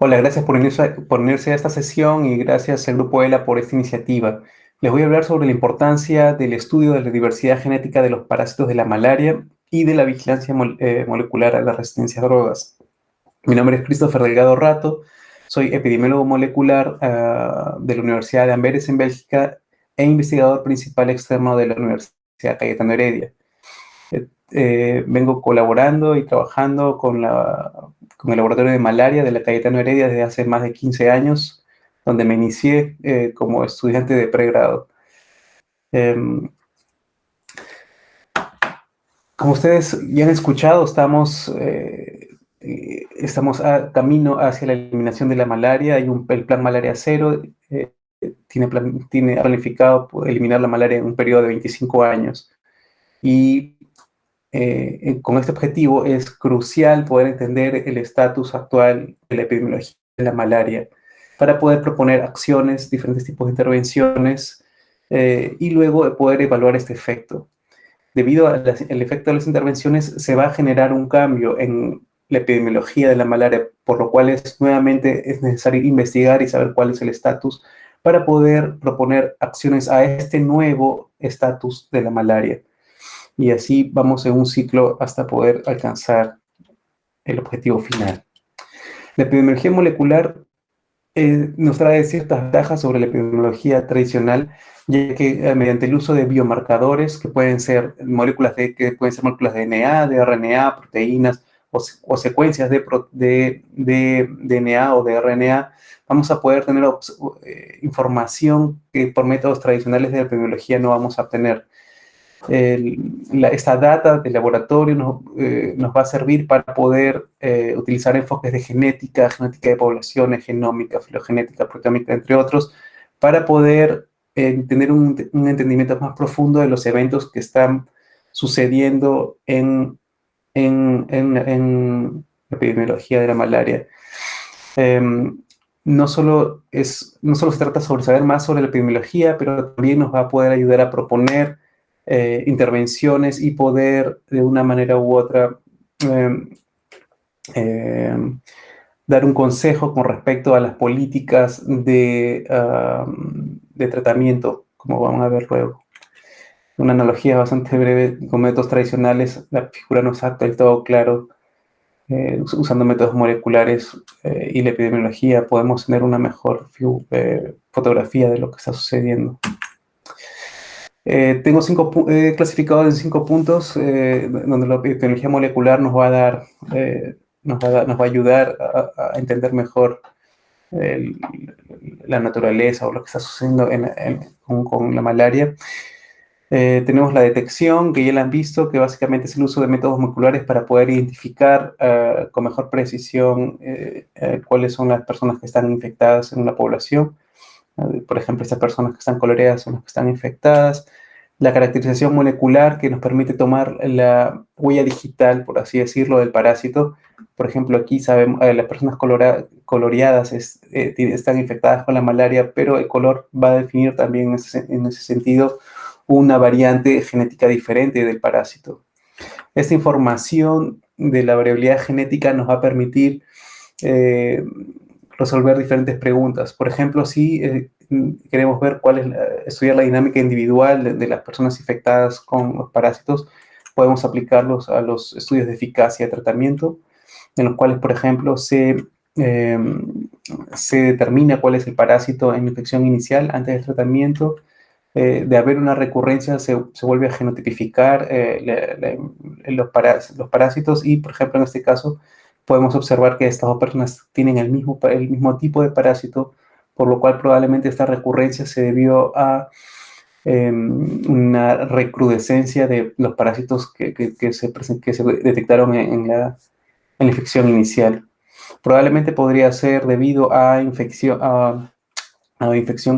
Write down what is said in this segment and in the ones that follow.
Hola, gracias por unirse a esta sesión y gracias al Grupo ELA por esta iniciativa. Les voy a hablar sobre la importancia del estudio de la diversidad genética de los parásitos de la malaria y de la vigilancia molecular a la resistencia a drogas. Mi nombre es Christopher Delgado Rato, soy epidemiólogo molecular de la Universidad de Amberes en Bélgica e investigador principal externo de la Universidad Cayetano Heredia. Vengo colaborando y trabajando con el laboratorio de malaria de la Cayetano Heredia desde hace más de 15 años, donde me inicié como estudiante de pregrado. Em, Como ustedes ya han escuchado, estamos a camino hacia la eliminación de la malaria. El plan Malaria Cero tiene planificado eliminar la malaria en un periodo de 25 años. Y con este objetivo es crucial poder entender el estatus actual de la epidemiología de la malaria para poder proponer acciones, diferentes tipos de intervenciones y luego poder evaluar este efecto. Debido al efecto de las intervenciones, se va a generar un cambio en la epidemiología de la malaria, por lo cual nuevamente es necesario investigar y saber cuál es el estatus para poder proponer acciones a este nuevo estatus de la malaria. Y así vamos en un ciclo hasta poder alcanzar el objetivo final. La epidemiología molecular nos trae ciertas ventajas sobre la epidemiología tradicional, ya que mediante el uso de biomarcadores, que pueden ser moléculas de DNA, de RNA, proteínas o secuencias de DNA o de RNA, vamos a poder tener información que por métodos tradicionales de la epidemiología no vamos a obtener. Esta data de laboratorio nos va a servir para poder utilizar enfoques de genética de poblaciones, genómica, filogenética, proteómica, entre otros, para poder tener un entendimiento más profundo de los eventos que están sucediendo en la epidemiología de la malaria. No solo se trata sobre saber más sobre la epidemiología, pero también nos va a poder ayudar a proponer intervenciones y poder de una manera u otra eh, eh, dar un consejo con respecto a las políticas de tratamiento, como vamos a ver luego. Una analogía bastante breve con métodos tradicionales, la figura no está del todo claro. Usando métodos moleculares y la epidemiología podemos tener una mejor fotografía de lo que está sucediendo. Tengo clasificados en 5 puntos, donde la epidemiología molecular nos va a ayudar a entender mejor el, la naturaleza o lo que está sucediendo con la malaria. Tenemos la detección, que ya la han visto, que básicamente es el uso de métodos moleculares para poder identificar con mejor precisión cuáles son las personas que están infectadas en una población. Por ejemplo, estas personas que están coloreadas son las que están infectadas. La caracterización molecular, que nos permite tomar la huella digital, por así decirlo, del parásito. Por ejemplo, aquí sabemos las personas coloreadas están infectadas con la malaria, pero el color va a definir también en ese sentido una variante genética diferente del parásito. Esta información de la variabilidad genética nos va a permitir resolver diferentes preguntas. Por ejemplo, si queremos ver estudiar la dinámica individual de las personas infectadas con los parásitos, podemos aplicarlos a los estudios de eficacia de tratamiento, en los cuales, por ejemplo, eh, se determina cuál es el parásito en infección inicial antes del tratamiento. De haber una recurrencia, se vuelve a genotipificar los parásitos y, por ejemplo, en este caso, podemos observar que estas dos personas tienen el mismo tipo de parásito, por lo cual probablemente esta recurrencia se debió a una recrudescencia de los parásitos que se detectaron en la infección inicial. Probablemente podría ser debido a infección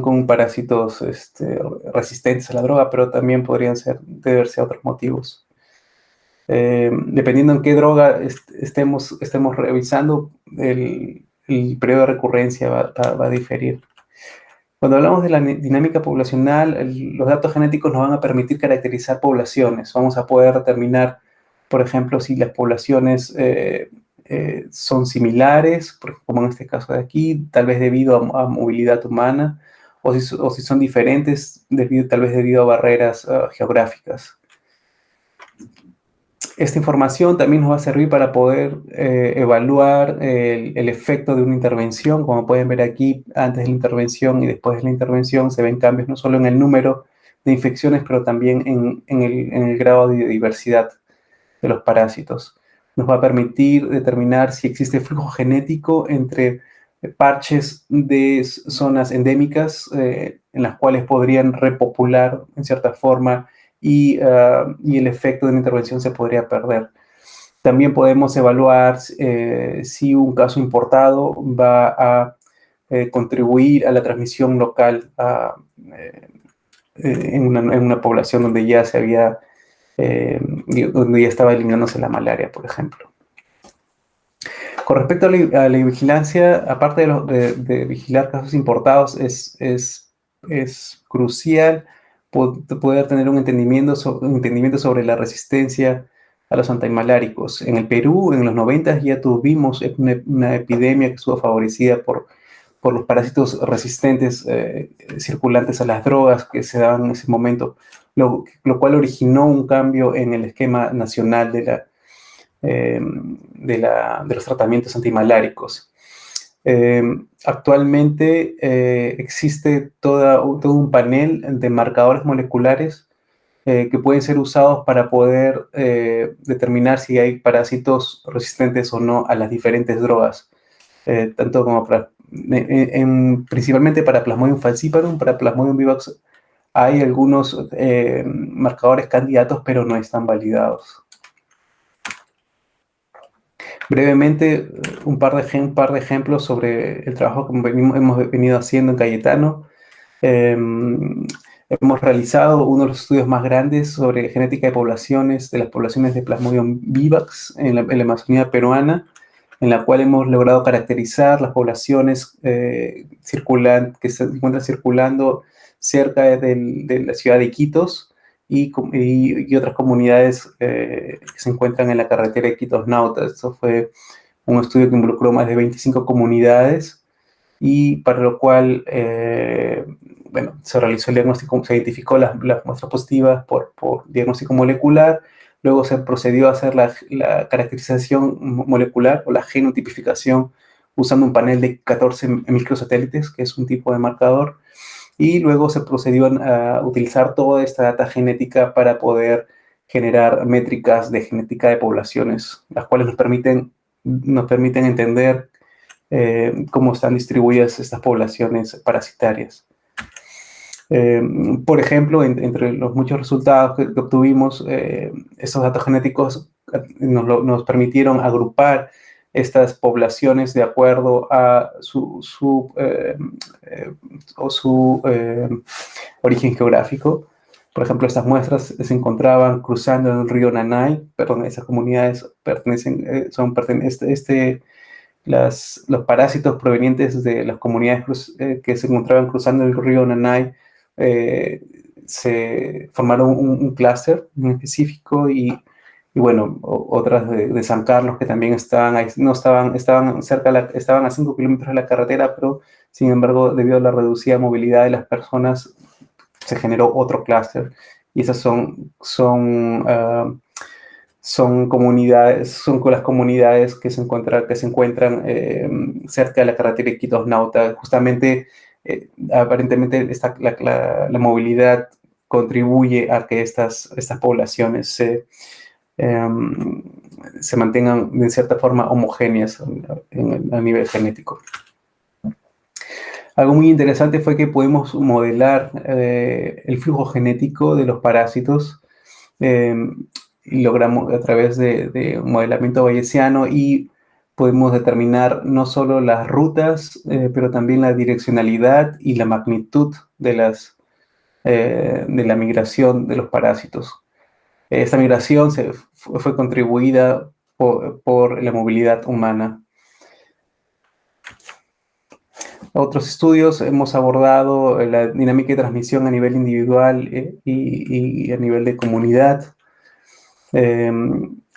con parásitos resistentes a la droga, pero también podrían deberse a otros motivos. Dependiendo en qué droga estemos revisando, el periodo de recurrencia va a diferir. Cuando hablamos de la dinámica poblacional, los datos genéticos nos van a permitir caracterizar poblaciones. Vamos a poder determinar, por ejemplo, si las poblaciones son similares, como en este caso de aquí, tal vez debido a movilidad humana, o si son diferentes, tal vez debido a barreras geográficas. Esta información también nos va a servir para poder evaluar el efecto de una intervención. Como pueden ver aquí, antes de la intervención y después de la intervención se ven cambios no solo en el número de infecciones, pero también en el grado de diversidad de los parásitos. Nos va a permitir determinar si existe flujo genético entre parches de zonas endémicas en las cuales podrían repopular en cierta forma y el efecto de una intervención se podría perder. También podemos evaluar si un caso importado va a contribuir a la transmisión local en una población donde ya se había donde ya estaba eliminándose la malaria, por ejemplo. Con respecto a la vigilancia, aparte de vigilar casos importados, es crucial poder tener un entendimiento sobre la resistencia a los antimaláricos. En el Perú, en los 90 ya tuvimos una epidemia que estuvo favorecida por los parásitos resistentes circulantes a las drogas que se daban en ese momento, lo cual originó un cambio en el esquema nacional de los tratamientos antimaláricos. Actualmente existe todo un panel de marcadores moleculares que pueden ser usados para poder determinar si hay parásitos resistentes o no a las diferentes drogas, tanto como principalmente para Plasmodium falciparum, para Plasmodium vivax hay algunos marcadores candidatos, pero no están validados. Brevemente, un par de ejemplos sobre el trabajo que hemos venido haciendo en Cayetano. Hemos realizado uno de los estudios más grandes sobre genética de poblaciones, de las poblaciones de Plasmodium vivax en la Amazonía peruana, en la cual hemos logrado caracterizar las poblaciones que se encuentran circulando cerca de la ciudad de Iquitos y otras comunidades que se encuentran en la carretera de Iquitos-Nauta. Esto fue un estudio que involucró más de 25 comunidades y para lo cual bueno, se realizó el diagnóstico, se identificó las muestras positivas por diagnóstico molecular. Luego se procedió a hacer la caracterización molecular o la genotipificación usando un panel de 14 microsatélites, que es un tipo de marcador. Y luego se procedió a utilizar toda esta data genética para poder generar métricas de genética de poblaciones, las cuales nos permiten entender cómo están distribuidas estas poblaciones parasitarias. Por ejemplo, entre los muchos resultados que obtuvimos, estos datos genéticos nos permitieron agrupar estas poblaciones de acuerdo a su origen geográfico. Por ejemplo, estas muestras se encontraban cruzando en el río Nanay, perdón, esas comunidades los parásitos provenientes de las comunidades que se encontraban cruzando el río Nanay se formaron un clúster en específico y bueno, otras de San Carlos que también estaban a 5 kilómetros de la carretera, pero sin embargo, debido a la reducida movilidad de las personas, se generó otro clúster. Y esas son las comunidades que se encuentran cerca de la carretera de Iquitos-Nauta. Justamente, aparentemente, la movilidad contribuye a que estas poblaciones se mantengan de cierta forma homogéneas a nivel genético. Algo muy interesante fue que pudimos modelar el flujo genético de los parásitos y logramos a través de un modelamiento bayesiano y podemos determinar no solo las rutas, pero también la direccionalidad y la magnitud de la migración de los parásitos. Esta migración fue contribuida por la movilidad humana. Otros estudios hemos abordado la dinámica de transmisión a nivel individual y a nivel de comunidad.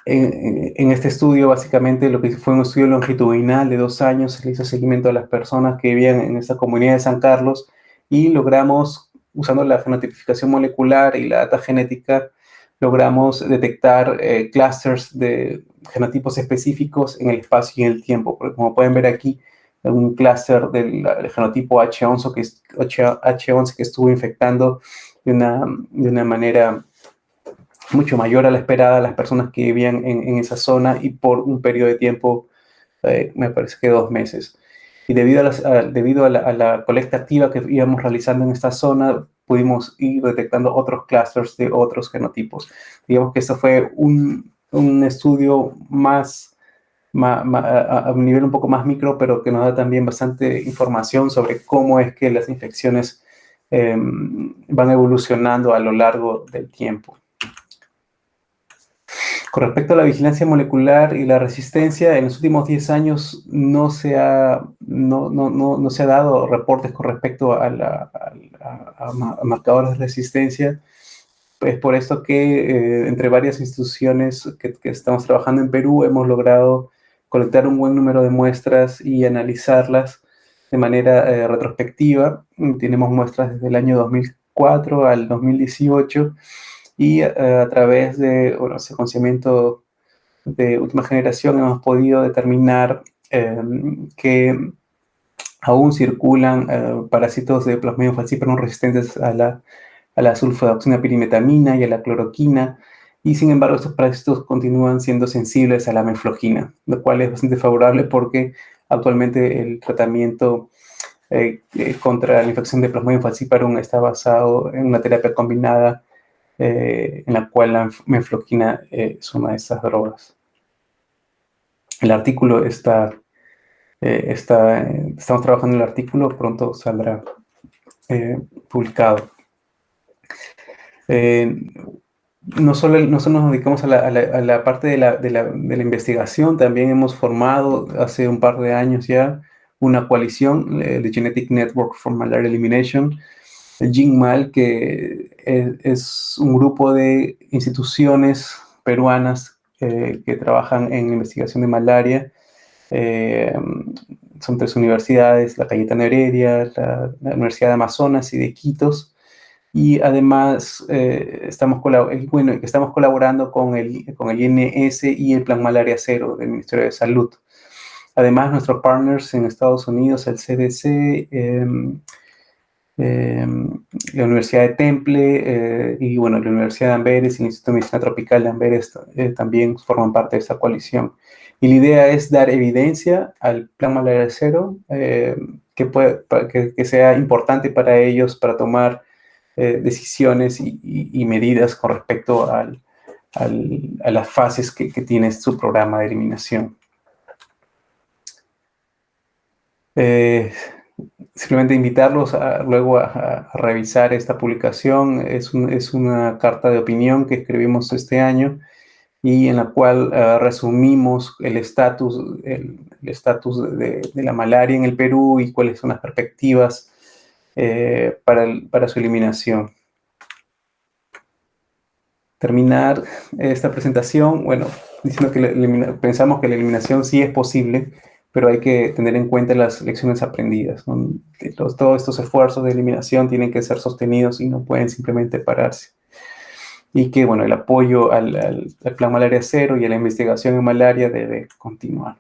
En este estudio, básicamente, lo que fue un estudio longitudinal de 2 años, se le hizo seguimiento a las personas que vivían en esta comunidad de San Carlos y logramos, usando la fenotipificación molecular y la data genética, logramos detectar clusters de genotipos específicos en el espacio y en el tiempo. Porque como pueden ver aquí, un clúster del genotipo H11 que estuvo infectando de una manera mucho mayor a la esperada a las personas que vivían en esa zona y por un periodo de tiempo, me parece que 2 meses. Y debido a la colecta activa que íbamos realizando en esta zona, pudimos ir detectando otros clusters de otros genotipos. Digamos que esto fue un estudio a un nivel un poco más micro, pero que nos da también bastante información sobre cómo es que las infecciones van evolucionando a lo largo del tiempo. Con respecto a la vigilancia molecular y la resistencia, en los últimos 10 años no se ha dado reportes con respecto a marcadores de resistencia. Es por esto que entre varias instituciones que estamos trabajando en Perú hemos logrado colectar un buen número de muestras y analizarlas de manera retrospectiva. Tenemos muestras desde el año 2004 al 2018 y a través de secuenciamiento de última generación hemos podido determinar que aún circulan parásitos de Plasmodium falciparum resistentes a la sulfadoxina pirimetamina y a la cloroquina, y sin embargo estos parásitos continúan siendo sensibles a la meflogina, lo cual es bastante favorable porque actualmente el tratamiento contra la infección de Plasmodium falciparum está basado en una terapia combinada en la cual la mefloquina es una de estas drogas. El artículo estamos trabajando en el artículo, pronto saldrá publicado. No solo nos dedicamos a la parte de la investigación, también hemos formado hace un par de años ya una coalición, de Genetic Network for Malaria Elimination, el GINMAL, que es un grupo de instituciones peruanas que trabajan en investigación de malaria. Son 3 universidades, la Cayetano Heredia, la Universidad de Amazonas y de Iquitos. Y además estamos colaborando con el INS y el Plan Malaria Cero del Ministerio de Salud. Además, nuestros partners en Estados Unidos, el CDC, la Universidad de Temple y la Universidad de Amberes y el Instituto de Medicina Tropical de Amberes también forman parte de esta coalición. Y la idea es dar evidencia al Plan Malaria Cero que sea importante para ellos para tomar decisiones y medidas con respecto a las fases que tiene su programa de eliminación. Simplemente invitarlos luego a revisar esta publicación. Es una carta de opinión que escribimos este año y en la cual resumimos el estatus de la malaria en el Perú y cuáles son las perspectivas para su eliminación. Terminar esta presentación, diciendo que pensamos que la eliminación sí es posible, pero hay que tener en cuenta las lecciones aprendidas, ¿no? Todos estos esfuerzos de eliminación tienen que ser sostenidos y no pueden simplemente pararse. Y que, el apoyo al Plan Malaria Cero y a la investigación en malaria debe continuar.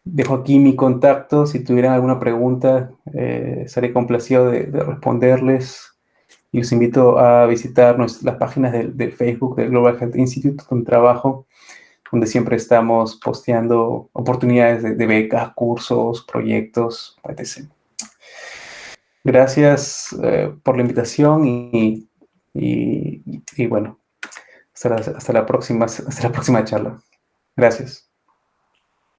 Dejo aquí mi contacto. Si tuvieran alguna pregunta, estaré complacido de responderles. Y los invito a visitar las páginas del Facebook del Global Health Institute, donde trabajo, donde siempre estamos posteando oportunidades de becas, cursos, proyectos, etc. Gracias por la invitación y hasta la próxima charla. Gracias.